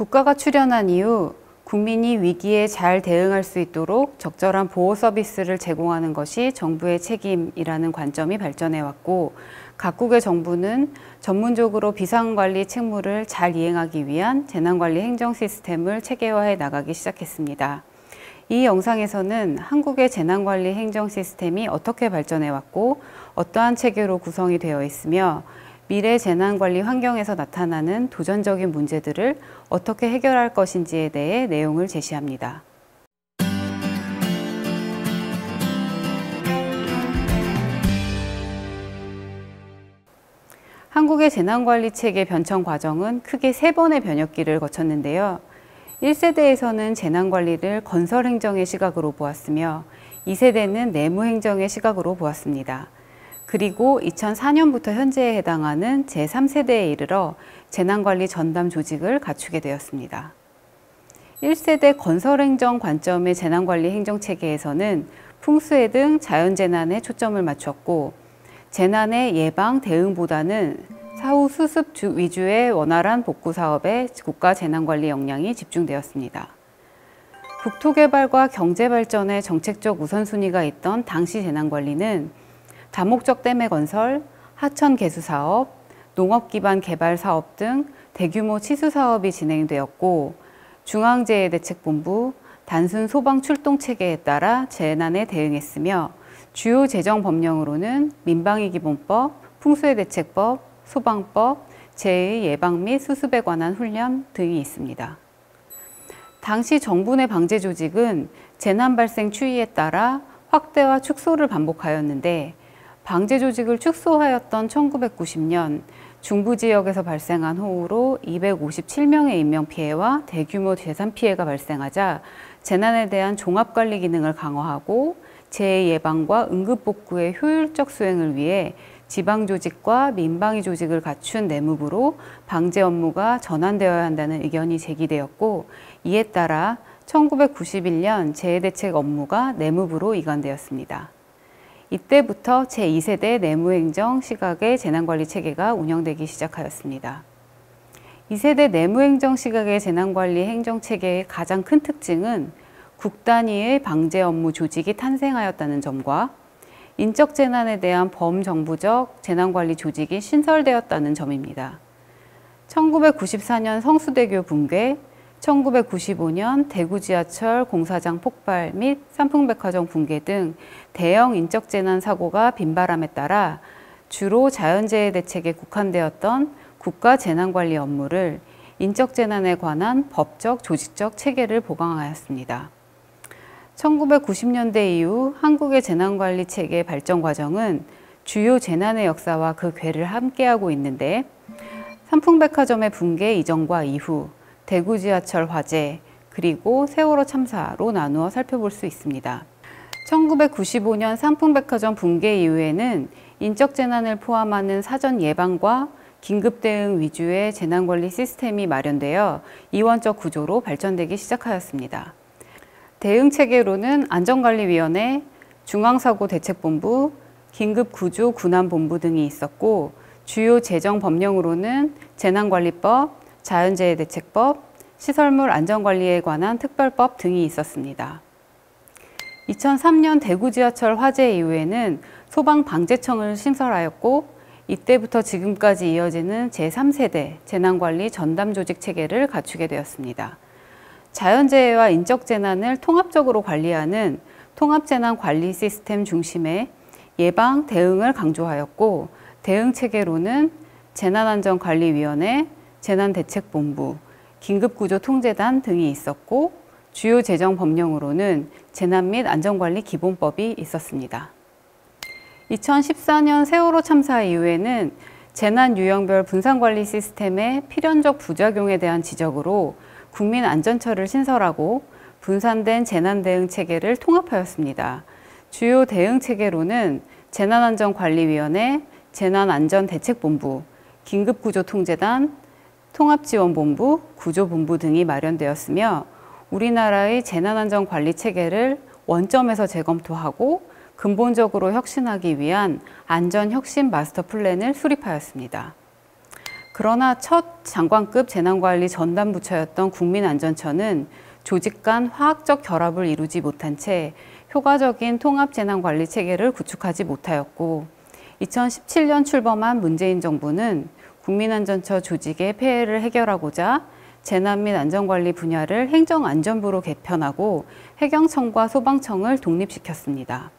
국가가 출연한 이후 국민이 위기에 잘 대응할 수 있도록 적절한 보호 서비스를 제공하는 것이 정부의 책임이라는 관점이 발전해왔고, 각국의 정부는 전문적으로 비상관리 책무를 잘 이행하기 위한 재난관리 행정 시스템을 체계화해 나가기 시작했습니다. 이 영상에서는 한국의 재난관리 행정 시스템이 어떻게 발전해왔고 어떠한 체계로 구성이 되어 있으며 미래 재난관리 환경에서 나타나는 도전적인 문제들을 어떻게 해결할 것인지에 대해 내용을 제시합니다. 한국의 재난관리 체계 변천 과정은 크게 3번의 변혁기를 거쳤는데요. 1세대에서는 재난관리를 건설행정의 시각으로 보았으며 2세대는 내무행정의 시각으로 보았습니다. 그리고 2004년부터 현재에 해당하는 제3세대에 이르러 재난관리 전담 조직을 갖추게 되었습니다. 1세대 건설행정 관점의 재난관리 행정체계에서는 풍수해 등 자연재난에 초점을 맞췄고, 재난의 예방, 대응보다는 사후 수습 위주의 원활한 복구 사업에 국가 재난관리 역량이 집중되었습니다. 국토개발과 경제발전의 정책적 우선순위가 있던 당시 재난관리는 다목적 댐의 건설, 하천 개수 사업, 농업 기반 개발 사업 등 대규모 치수 사업이 진행되었고, 중앙재해대책본부, 단순 소방 출동 체계에 따라 재난에 대응했으며, 주요 재정 법령으로는 민방위기본법, 풍수해대책법, 소방법, 재해 예방 및 수습에 관한 훈련 등이 있습니다. 당시 정부 내 방제 조직은 재난 발생 추이에 따라 확대와 축소를 반복하였는데, 방제 조직을 축소하였던 1990년 중부 지역에서 발생한 호우로 257명의 인명피해와 대규모 재산피해가 발생하자 재난에 대한 종합관리 기능을 강화하고 재해 예방과 응급복구의 효율적 수행을 위해 지방조직과 민방위 조직을 갖춘 내무부로 방제 업무가 전환되어야 한다는 의견이 제기되었고, 이에 따라 1991년 재해대책 업무가 내무부로 이관되었습니다. 이때부터 제2세대 내무행정 시각의 재난관리 체계가 운영되기 시작하였습니다. 2세대 내무행정 시각의 재난관리 행정체계의 가장 큰 특징은 국 단위의 방제 업무 조직이 탄생하였다는 점과 인적 재난에 대한 범정부적 재난관리 조직이 신설되었다는 점입니다. 1994년 성수대교 붕괴, 1995년 대구 지하철 공사장 폭발 및 삼풍백화점 붕괴 등 대형 인적 재난 사고가 빈발함에 따라 주로 자연재해 대책에 국한되었던 국가 재난관리 업무를 인적 재난에 관한 법적, 조직적 체계를 보강하였습니다. 1990년대 이후 한국의 재난관리 체계 발전 과정은 주요 재난의 역사와 그 궤를 함께하고 있는데, 삼풍백화점의 붕괴 이전과 이후, 대구 지하철 화재, 그리고 세월호 참사로 나누어 살펴볼 수 있습니다. 1995년 삼풍백화점 붕괴 이후에는 인적 재난을 포함하는 사전 예방과 긴급 대응 위주의 재난관리 시스템이 마련되어 이원적 구조로 발전되기 시작하였습니다. 대응체계로는 안전관리위원회, 중앙사고대책본부, 긴급구조군안본부 등이 있었고, 주요 재정 법령으로는 재난관리법, 자연재해대책법, 시설물 안전관리에 관한 특별법 등이 있었습니다. 2003년 대구 지하철 화재 이후에는 소방방재청을 신설하였고, 이때부터 지금까지 이어지는 제3세대 재난관리 전담조직 체계를 갖추게 되었습니다. 자연재해와 인적재난을 통합적으로 관리하는 통합재난관리 시스템 중심의 예방, 대응을 강조하였고, 대응체계로는 재난안전관리위원회, 재난대책본부, 긴급구조통제단 등이 있었고, 주요 재정 법령으로는 재난 및 안전관리 기본법이 있었습니다. 2014년 세월호 참사 이후에는 재난 유형별 분산관리 시스템의 필연적 부작용에 대한 지적으로 국민안전처를 신설하고 분산된 재난대응 체계를 통합하였습니다. 주요 대응 체계로는 재난안전관리위원회, 재난안전대책본부, 긴급구조통제단, 통합지원본부, 구조본부 등이 마련되었으며, 우리나라의 재난안전관리 체계를 원점에서 재검토하고 근본적으로 혁신하기 위한 안전혁신 마스터 플랜을 수립하였습니다. 그러나 첫 장관급 재난관리 전담 부처였던 국민안전처는 조직 간 화학적 결합을 이루지 못한 채 효과적인 통합재난관리 체계를 구축하지 못하였고 2017년 출범한 문재인 정부는 국민안전처 조직의 폐해를 해결하고자 재난 및 안전관리 분야를 행정안전부로 개편하고 해경청과 소방청을 독립시켰습니다.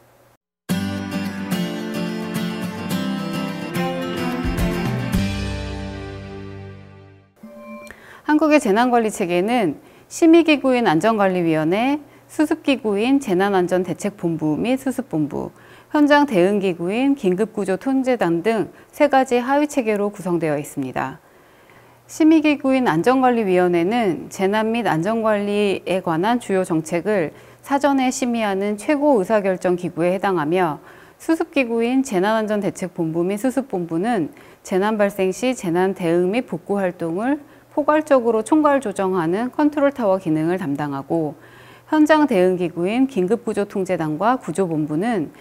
한국의 재난관리 체계는 심의기구인 안전관리위원회, 수습기구인 재난안전대책본부 및 수습본부, 현장 대응기구인 긴급구조통제단 등 세 가지 하위체계로 구성되어 있습니다. 심의기구인 안전관리위원회는 재난 및 안전관리에 관한 주요 정책을 사전에 심의하는 최고 의사결정 기구에 해당하며 수습기구인 재난안전대책본부 및 수습본부는 재난 발생 시 재난 대응 및 복구 활동을 포괄적으로 총괄 조정하는 컨트롤타워 기능을 담당하고 현장 대응기구인 긴급구조통제단과 구조본부는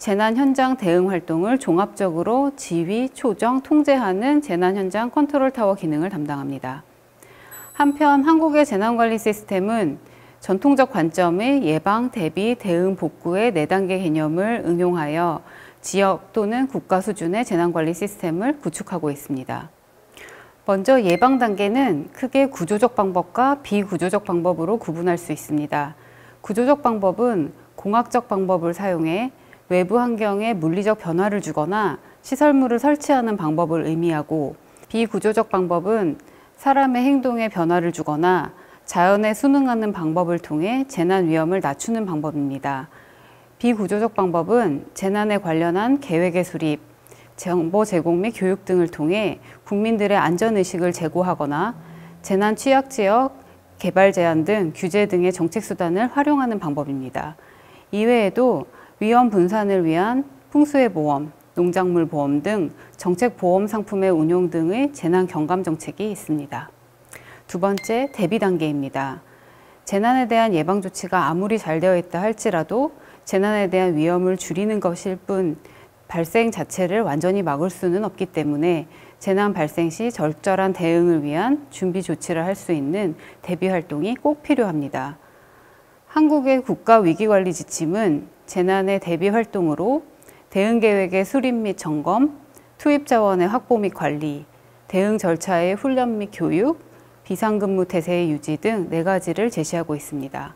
재난 현장 대응 활동을 종합적으로 지휘, 조정, 통제하는 재난 현장 컨트롤타워 기능을 담당합니다. 한편 한국의 재난관리 시스템은 전통적 관점의 예방, 대비, 대응, 복구의 4단계 개념을 응용하여 지역 또는 국가 수준의 재난관리 시스템을 구축하고 있습니다. 먼저 예방 단계는 크게 구조적 방법과 비구조적 방법으로 구분할 수 있습니다. 구조적 방법은 공학적 방법을 사용해 외부 환경에 물리적 변화를 주거나 시설물을 설치하는 방법을 의미하고 비구조적 방법은 사람의 행동에 변화를 주거나 자연에 순응하는 방법을 통해 재난 위험을 낮추는 방법입니다. 비구조적 방법은 재난에 관련한 계획의 수립, 정보 제공 및 교육 등을 통해 국민들의 안전의식을 제고하거나 재난 취약지역, 개발 제한 등 규제 등의 정책수단을 활용하는 방법입니다. 이외에도 위험 분산을 위한 풍수해 보험, 농작물 보험 등 정책 보험 상품의 운용 등의 재난 경감 정책이 있습니다. 두 번째, 대비 단계입니다. 재난에 대한 예방 조치가 아무리 잘 되어 있다 할지라도 재난에 대한 위험을 줄이는 것일 뿐 발생 자체를 완전히 막을 수는 없기 때문에 재난 발생 시 적절한 대응을 위한 준비 조치를 할 수 있는 대비 활동이 꼭 필요합니다. 한국의 국가위기관리 지침은 재난의 대비 활동으로 대응 계획의 수립 및 점검, 투입 자원의 확보 및 관리, 대응 절차의 훈련 및 교육, 비상근무 태세의 유지 등 4가지를 제시하고 있습니다.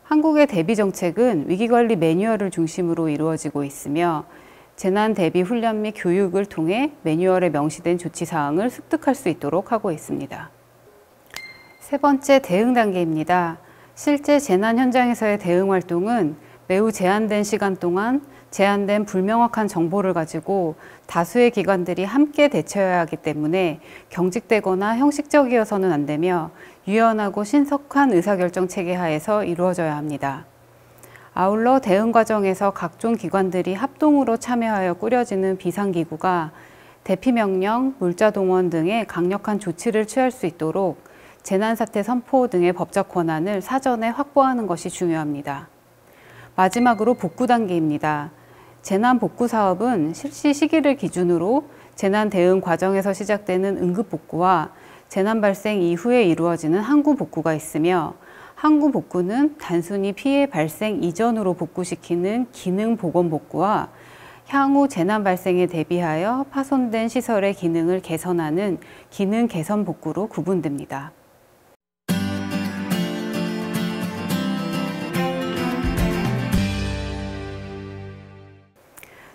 한국의 대비 정책은 위기관리 매뉴얼을 중심으로 이루어지고 있으며 재난 대비 훈련 및 교육을 통해 매뉴얼에 명시된 조치 사항을 습득할 수 있도록 하고 있습니다. 세 번째, 대응 단계입니다. 실제 재난 현장에서의 대응 활동은 매우 제한된 시간 동안 제한된 불명확한 정보를 가지고 다수의 기관들이 함께 대처해야 하기 때문에 경직되거나 형식적이어서는 안 되며 유연하고 신속한 의사결정 체계 하에서 이루어져야 합니다. 아울러 대응 과정에서 각종 기관들이 합동으로 참여하여 꾸려지는 비상기구가 대피명령, 물자동원 등의 강력한 조치를 취할 수 있도록 재난사태 선포 등의 법적 권한을 사전에 확보하는 것이 중요합니다. 마지막으로 복구 단계입니다. 재난 복구 사업은 실시 시기를 기준으로 재난 대응 과정에서 시작되는 응급 복구와 재난 발생 이후에 이루어지는 항구 복구가 있으며 항구 복구는 단순히 피해 발생 이전으로 복구시키는 기능 복원 복구와 향후 재난 발생에 대비하여 파손된 시설의 기능을 개선하는 기능 개선 복구로 구분됩니다.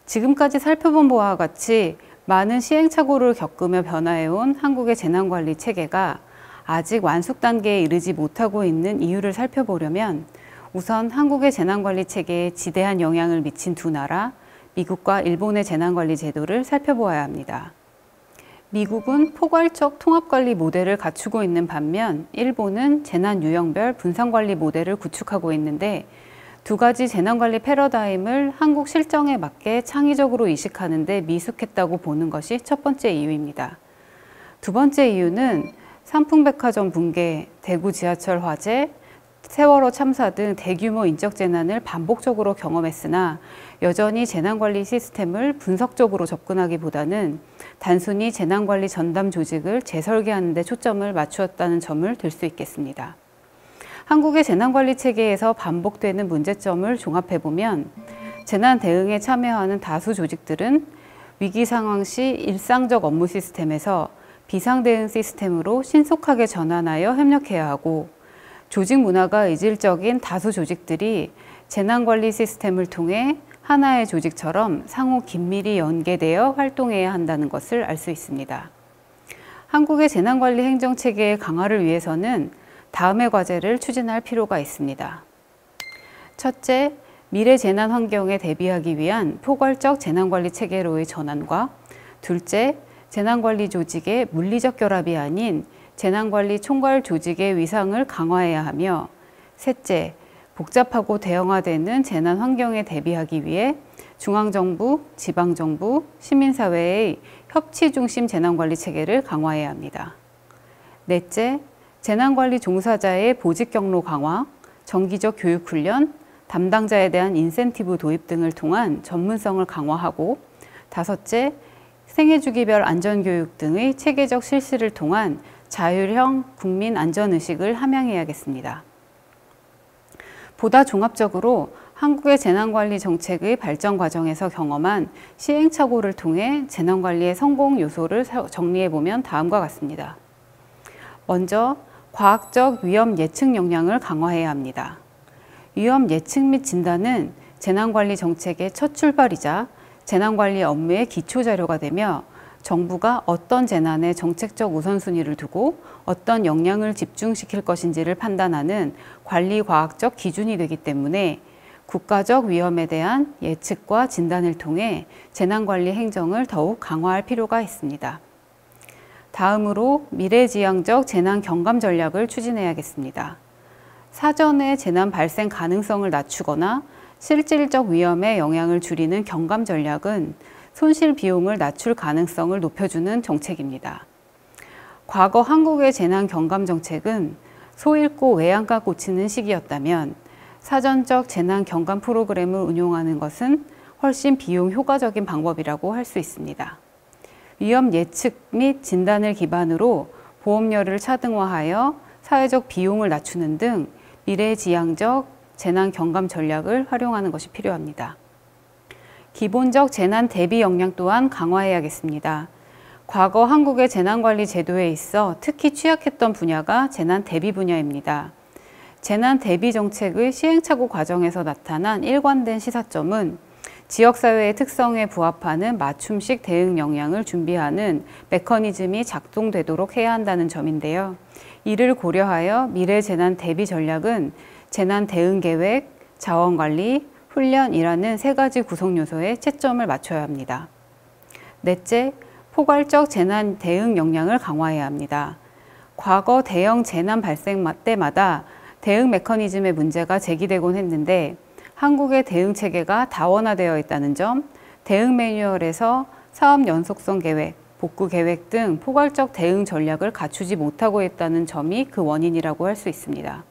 지금까지 살펴본 바와 같이 많은 시행착오를 겪으며 변화해온 한국의 재난관리 체계가 아직 완숙 단계에 이르지 못하고 있는 이유를 살펴보려면 우선 한국의 재난관리 체계에 지대한 영향을 미친 두 나라, 미국과 일본의 재난관리 제도를 살펴보아야 합니다. 미국은 포괄적 통합관리 모델을 갖추고 있는 반면 일본은 재난 유형별 분산관리 모델을 구축하고 있는데 두 가지 재난관리 패러다임을 한국 실정에 맞게 창의적으로 이식하는 데 미숙했다고 보는 것이 첫 번째 이유입니다. 두 번째 이유는 삼풍백화점 붕괴, 대구 지하철 화재, 세월호 참사 등 대규모 인적 재난을 반복적으로 경험했으나 여전히 재난관리 시스템을 분석적으로 접근하기보다는 단순히 재난관리 전담 조직을 재설계하는 데 초점을 맞추었다는 점을 들 수 있겠습니다. 한국의 재난관리 체계에서 반복되는 문제점을 종합해보면 재난 대응에 참여하는 다수 조직들은 위기 상황 시 일상적 업무 시스템에서 비상 대응 시스템으로 신속하게 전환하여 협력해야 하고, 조직 문화가 이질적인 다수 조직들이 재난관리 시스템을 통해 하나의 조직처럼 상호 긴밀히 연계되어 활동해야 한다는 것을 알 수 있습니다. 한국의 재난관리 행정체계의 강화를 위해서는 다음의 과제를 추진할 필요가 있습니다. 첫째, 미래 재난 환경에 대비하기 위한 포괄적 재난관리 체계로의 전환과, 둘째, 재난관리 조직의 물리적 결합이 아닌 재난관리 총괄 조직의 위상을 강화해야 하며, 셋째, 복잡하고 대형화되는 재난 환경에 대비하기 위해 중앙정부, 지방정부, 시민사회의 협치 중심 재난관리 체계를 강화해야 합니다. 넷째, 재난관리 종사자의 보직 경로 강화, 정기적 교육 훈련, 담당자에 대한 인센티브 도입 등을 통한 전문성을 강화하고, 다섯째, 생애주기별 안전교육 등의 체계적 실시를 통한 자율형 국민 안전의식을 함양해야겠습니다. 보다 종합적으로 한국의 재난관리 정책의 발전 과정에서 경험한 시행착오를 통해 재난관리의 성공 요소를 정리해보면 다음과 같습니다. 먼저, 과학적 위험 예측 역량을 강화해야 합니다. 위험 예측 및 진단은 재난관리 정책의 첫 출발이자 재난관리 업무의 기초 자료가 되며, 정부가 어떤 재난에 정책적 우선순위를 두고 어떤 역량을 집중시킬 것인지를 판단하는 관리 과학적 기준이 되기 때문에 국가적 위험에 대한 예측과 진단을 통해 재난관리 행정을 더욱 강화할 필요가 있습니다. 다음으로 미래지향적 재난 경감 전략을 추진해야겠습니다. 사전에 재난 발생 가능성을 낮추거나 실질적 위험에 영향을 줄이는 경감 전략은 손실 비용을 낮출 가능성을 높여주는 정책입니다. 과거 한국의 재난 경감 정책은 소 잃고 외양간 고치는 시기였다면, 사전적 재난 경감 프로그램을 운용하는 것은 훨씬 비용 효과적인 방법이라고 할 수 있습니다. 위험 예측 및 진단을 기반으로 보험료를 차등화하여 사회적 비용을 낮추는 등 미래지향적 재난 경감 전략을 활용하는 것이 필요합니다. 기본적 재난 대비 역량 또한 강화해야겠습니다. 과거 한국의 재난관리 제도에 있어 특히 취약했던 분야가 재난 대비 분야입니다. 재난 대비 정책의 시행착오 과정에서 나타난 일관된 시사점은 지역사회의 특성에 부합하는 맞춤식 대응 역량을 준비하는 메커니즘이 작동되도록 해야 한다는 점인데요. 이를 고려하여 미래 재난 대비 전략은 재난 대응 계획, 자원관리, 훈련이라는 세 가지 구성 요소에 채점을 맞춰야 합니다. 넷째, 포괄적 재난 대응 역량을 강화해야 합니다. 과거 대형 재난 발생 때마다 대응 메커니즘의 문제가 제기되곤 했는데, 한국의 대응 체계가 다원화되어 있다는 점, 대응 매뉴얼에서 사업 연속성 계획, 복구 계획 등 포괄적 대응 전략을 갖추지 못하고 있다는 점이 그 원인이라고 할 수 있습니다.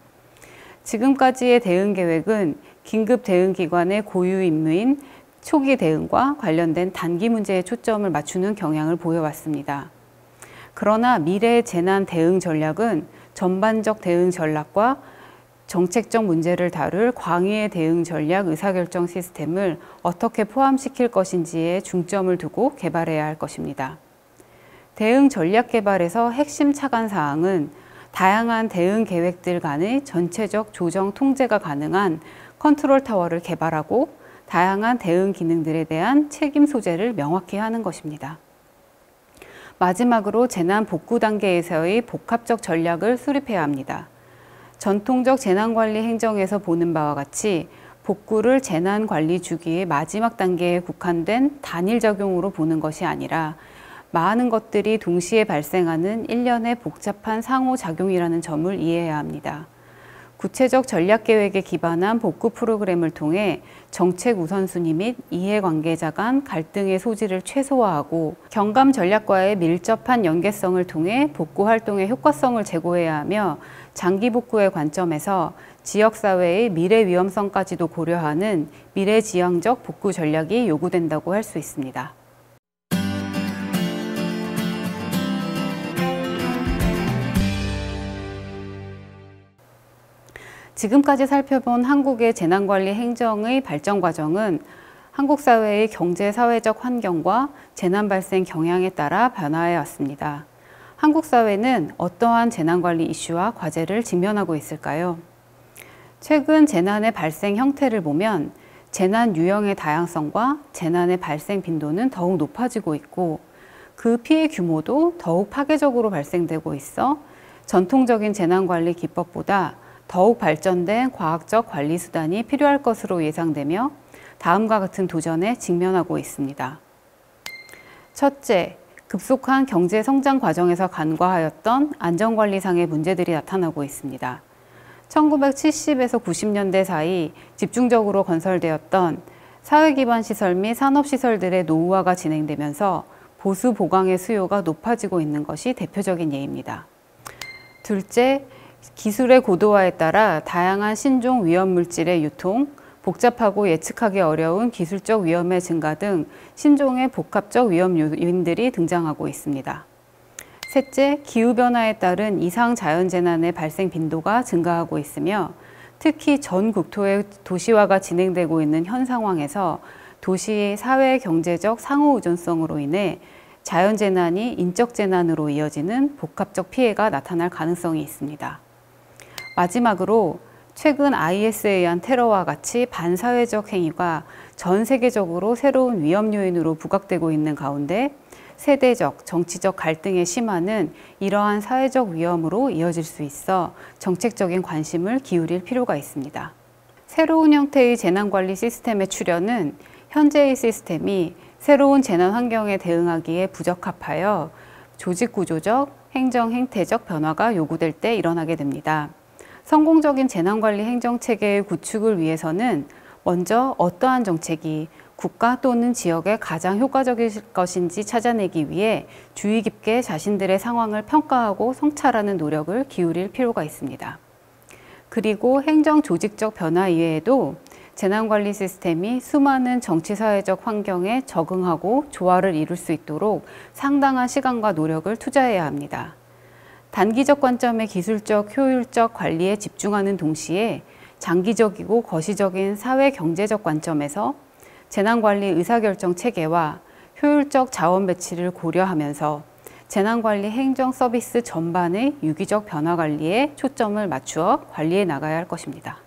지금까지의 대응 계획은 긴급 대응 기관의 고유 임무인 초기 대응과 관련된 단기 문제에 초점을 맞추는 경향을 보여왔습니다. 그러나 미래 재난 대응 전략은 전반적 대응 전략과 정책적 문제를 다룰 광의의 대응 전략 의사결정 시스템을 어떻게 포함시킬 것인지에 중점을 두고 개발해야 할 것입니다. 대응 전략 개발에서 핵심 차관 사항은 다양한 대응 계획들 간의 전체적 조정 통제가 가능한 컨트롤 타워를 개발하고 다양한 대응 기능들에 대한 책임 소재를 명확히 하는 것입니다. 마지막으로 재난 복구 단계에서의 복합적 전략을 수립해야 합니다. 전통적 재난관리 행정에서 보는 바와 같이 복구를 재난관리 주기의 마지막 단계에 국한된 단일 적용으로 보는 것이 아니라 많은 것들이 동시에 발생하는 일련의 복잡한 상호작용이라는 점을 이해해야 합니다. 구체적 전략계획에 기반한 복구 프로그램을 통해 정책 우선순위 및 이해관계자 간 갈등의 소지를 최소화하고 경감 전략과의 밀접한 연계성을 통해 복구 활동의 효과성을 제고해야 하며, 장기 복구의 관점에서 지역사회의 미래 위험성까지도 고려하는 미래지향적 복구 전략이 요구된다고 할 수 있습니다. 지금까지 살펴본 한국의 재난관리 행정의 발전 과정은 한국 사회의 경제 사회적 환경과 재난 발생 경향에 따라 변화해 왔습니다. 한국 사회는 어떠한 재난관리 이슈와 과제를 직면하고 있을까요? 최근 재난의 발생 형태를 보면 재난 유형의 다양성과 재난의 발생 빈도는 더욱 높아지고 있고 그 피해 규모도 더욱 파괴적으로 발생되고 있어 전통적인 재난관리 기법보다 더욱 발전된 과학적 관리 수단이 필요할 것으로 예상되며 다음과 같은 도전에 직면하고 있습니다. 첫째, 급속한 경제 성장 과정에서 간과하였던 안전관리상의 문제들이 나타나고 있습니다. 1970에서 90년대 사이 집중적으로 건설되었던 사회기반 시설 및 산업시설들의 노후화가 진행되면서 보수 보강의 수요가 높아지고 있는 것이 대표적인 예입니다. 둘째, 기술의 고도화에 따라 다양한 신종 위험물질의 유통, 복잡하고 예측하기 어려운 기술적 위험의 증가 등 신종의 복합적 위험 요인들이 등장하고 있습니다. 셋째, 기후변화에 따른 이상 자연재난의 발생 빈도가 증가하고 있으며 특히 전 국토의 도시화가 진행되고 있는 현 상황에서 도시의 사회 경제적 상호 의존성으로 인해 자연재난이 인적재난으로 이어지는 복합적 피해가 나타날 가능성이 있습니다. 마지막으로 최근 IS에 의한 테러와 같이 반사회적 행위가 전 세계적으로 새로운 위험 요인으로 부각되고 있는 가운데 세대적, 정치적 갈등의 심화는 이러한 사회적 위험으로 이어질 수 있어 정책적인 관심을 기울일 필요가 있습니다. 새로운 형태의 재난관리 시스템의 출현은 현재의 시스템이 새로운 재난 환경에 대응하기에 부적합하여 조직구조적, 행정 행태적 변화가 요구될 때 일어나게 됩니다. 성공적인 재난관리 행정체계의 구축을 위해서는 먼저 어떠한 정책이 국가 또는 지역에 가장 효과적일 것인지 찾아내기 위해 주의 깊게 자신들의 상황을 평가하고 성찰하는 노력을 기울일 필요가 있습니다. 그리고 행정 조직적 변화 이외에도 재난관리 시스템이 수많은 정치사회적 환경에 적응하고 조화를 이룰 수 있도록 상당한 시간과 노력을 투자해야 합니다. 단기적 관점의 기술적, 효율적 관리에 집중하는 동시에 장기적이고 거시적인 사회 경제적 관점에서 재난관리 의사결정 체계와 효율적 자원 배치를 고려하면서 재난관리 행정 서비스 전반의 유기적 변화 관리에 초점을 맞추어 관리해 나가야 할 것입니다.